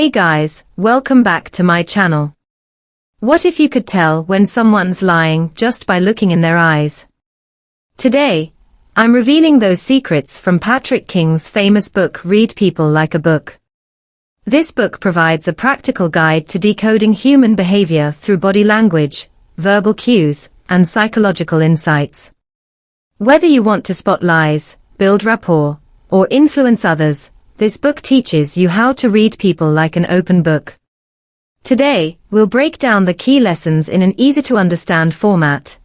Hey guys, welcome back to my channel. What if you could tell when someone's lying just by looking in their eyes? Today, I'm revealing those secrets from Patrick King's famous book Read People Like a Book. This book provides a practical guide to decoding human behavior through body language, verbal cues, and psychological insights. Whether you want to spot lies, build rapport, or influence others, this book teaches you how to read people like an open book. Today, we'll break down the key lessons in an easy-to-understand format,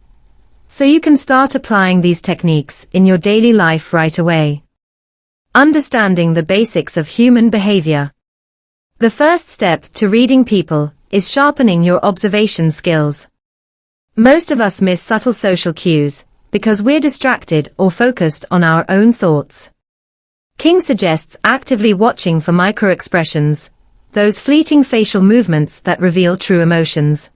so you can start applying these techniques in your daily life right away. Understanding the basics of human behavior. The first step to reading people is sharpening your observation skills. Most of us miss subtle social cues because we're distracted or focused on our own thoughts. King suggests actively watching for micro-expressions, those fleeting facial movements that reveal true emotions.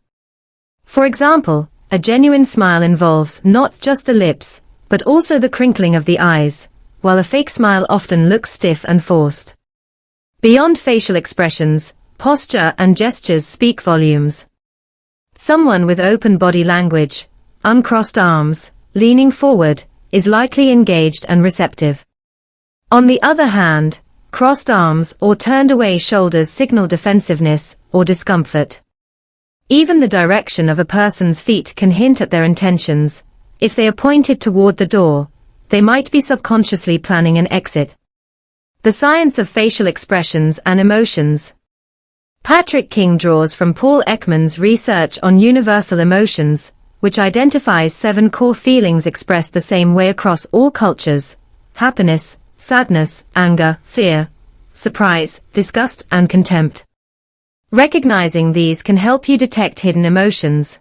For example, a genuine smile involves not just the lips, but also the crinkling of the eyes, while a fake smile often looks stiff and forced. Beyond facial expressions, posture and gestures speak volumes. Someone with open body language, uncrossed arms, leaning forward, is likely engaged and receptive. On the other hand, crossed arms or turned away shoulders signal defensiveness or discomfort. Even the direction of a person's feet can hint at their intentions. If they are pointed toward the door, they might be subconsciously planning an exit. The science of facial expressions and emotions. Patrick King draws from Paul Ekman's research on universal emotions, which identifies 7 core feelings expressed the same way across all cultures: happiness, sadness, anger, fear, surprise, disgust, and contempt. Recognizing these can help you detect hidden emotions.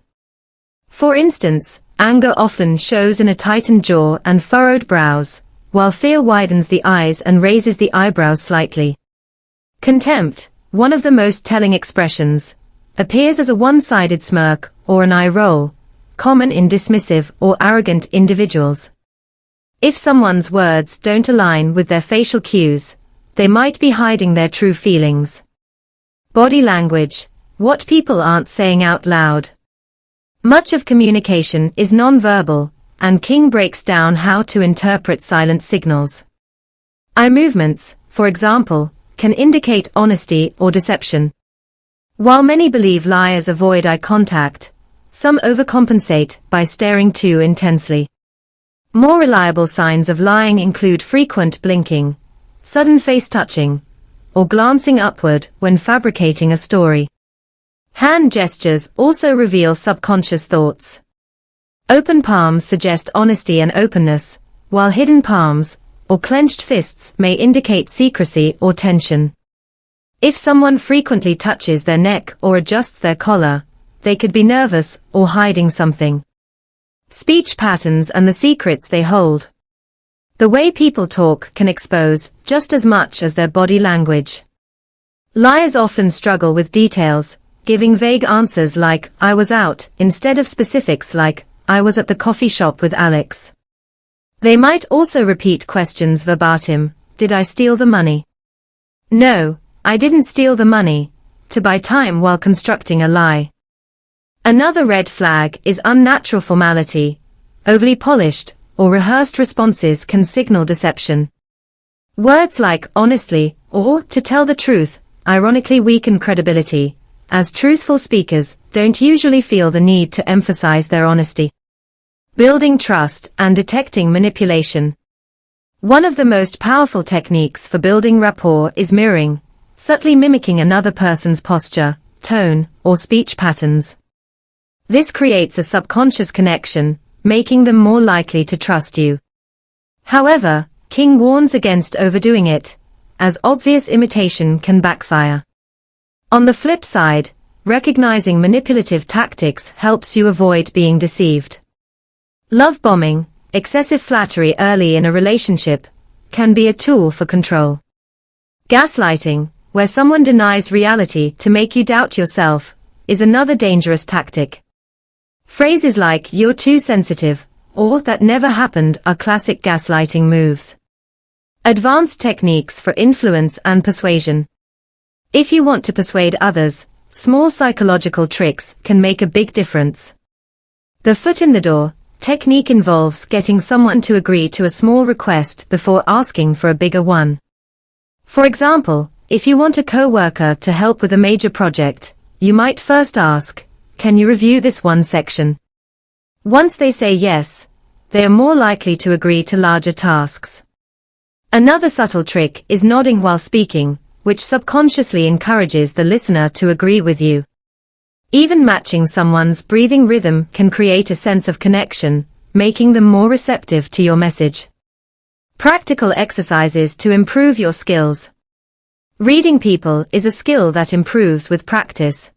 For instance, anger often shows in a tightened jaw and furrowed brows, while fear widens the eyes and raises the eyebrows slightly. Contempt, one of the most telling expressions, appears as a one-sided smirk or an eye roll, common in dismissive or arrogant individuals. If someone's words don't align with their facial cues, they might be hiding their true feelings. Body language, what people aren't saying out loud. Much of communication is non-verbal, and King breaks down how to interpret silent signals. Eye movements, for example, can indicate honesty or deception. While many believe liars avoid eye contact, some overcompensate by staring too intensely. More reliable signs of lying include frequent blinking, sudden face touching, or glancing upward when fabricating a story. Hand gestures also reveal subconscious thoughts. Open palms suggest honesty and openness, while hidden palms, or clenched fists, may indicate secrecy or tension. If someone frequently touches their neck or adjusts their collar, they could be nervous or hiding something. Speech patterns and the secrets they hold. The way people talk can expose just as much as their body language. Liars often struggle with details, giving vague answers like, "I was out," instead of specifics like, "I was at the coffee shop with Alex." They might also repeat questions verbatim: "Did I steal the money?" "No, I didn't steal the money," to buy time while constructing a lie. Another red flag is unnatural formality. Overly polished or rehearsed responses can signal deception. Words like honestly or to tell the truth ironically weaken credibility, as truthful speakers don't usually feel the need to emphasize their honesty. Building trust and detecting manipulation. One of the most powerful techniques for building rapport is mirroring, subtly mimicking another person's posture, tone, or speech patterns. This creates a subconscious connection, making them more likely to trust you. However, King warns against overdoing it, as obvious imitation can backfire. On the flip side, recognizing manipulative tactics helps you avoid being deceived. Love bombing, excessive flattery early in a relationship, can be a tool for control. Gaslighting, where someone denies reality to make you doubt yourself, is another dangerous tactic. Phrases like "you're too sensitive" or "that never happened" are classic gaslighting moves. Advanced techniques for influence and persuasion. If you want to persuade others, small psychological tricks can make a big difference. The foot in the door technique involves getting someone to agree to a small request before asking for a bigger one. For example, if you want a co-worker to help with a major project, you might first ask, "Can you review this one section?" Once they say yes, they are more likely to agree to larger tasks. Another subtle trick is nodding while speaking, which subconsciously encourages the listener to agree with you. Even matching someone's breathing rhythm can create a sense of connection, making them more receptive to your message. Practical exercises to improve your skills. Reading people is a skill that improves with practice.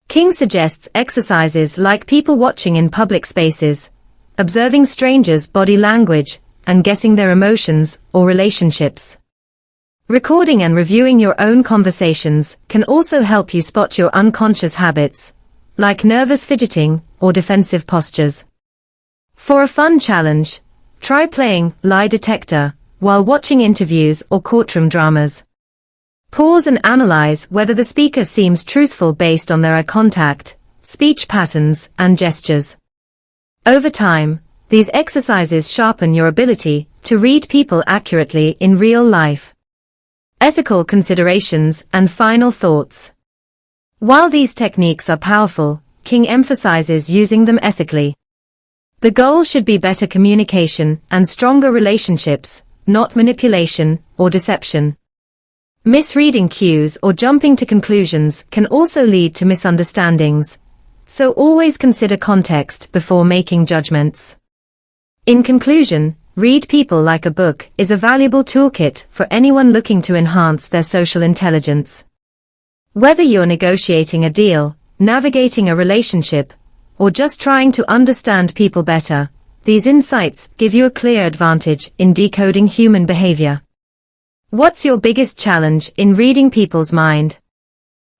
King suggests exercises like people watching in public spaces, observing strangers' body language, and guessing their emotions or relationships. Recording and reviewing your own conversations can also help you spot your unconscious habits, like nervous fidgeting or defensive postures. For a fun challenge, try playing lie detector while watching interviews or courtroom dramas. Pause and analyze whether the speaker seems truthful based on their eye contact, speech patterns, and gestures. Over time, these exercises sharpen your ability to read people accurately in real life. Ethical considerations and final thoughts. While these techniques are powerful, King emphasizes using them ethically. The goal should be better communication and stronger relationships, not manipulation or deception. Misreading cues or jumping to conclusions can also lead to misunderstandings, so always consider context before making judgments. In conclusion, Read People Like a Book is a valuable toolkit for anyone looking to enhance their social intelligence. Whether you're negotiating a deal, navigating a relationship, or just trying to understand people better, these insights give you a clear advantage in decoding human behavior. What's your biggest challenge in reading people's mind?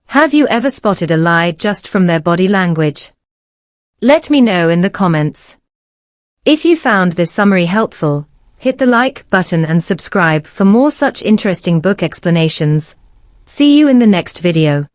Have you ever spotted a lie just from their body language? Let me know in the comments. If you found this summary helpful, hit the like button and subscribe for more such interesting book explanations. See you in the next video.